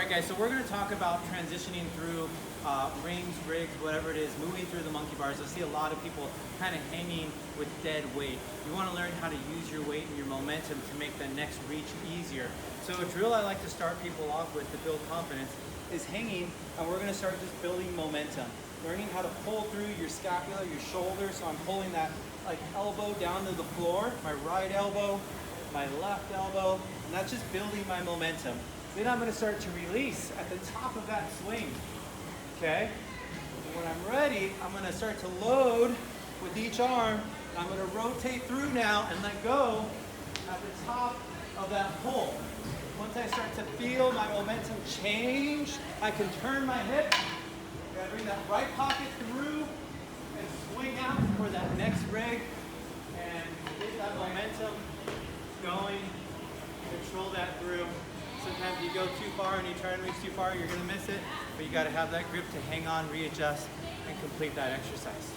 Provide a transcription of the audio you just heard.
Alright guys, so we're going to talk about transitioning through rings, rigs, whatever it is, moving through the monkey bars. You'll see a lot of people kind of hanging with dead weight. You want to learn how to use your weight and your momentum to make the next reach easier. So a drill I like to start people off with to build confidence is hanging, and we're going to start just building momentum. Learning how to pull through your scapula, your shoulder. So I'm pulling that like elbow down to the floor, my right elbow, my left elbow, and that's just building my momentum. Then I'm going to start to release at the top of that swing, okay? And when I'm ready, I'm going to start to load with each arm. I'm going to rotate through now and let go at the top of that pull. Once I start to feel my momentum change, I can turn my hip, and bring that right pocket through and swing out for that next rig and get that momentum going, control that through. Sometimes you go too far and you try and reach too far, you're going to miss it, but you got to have that grip to hang on, readjust, and complete that exercise.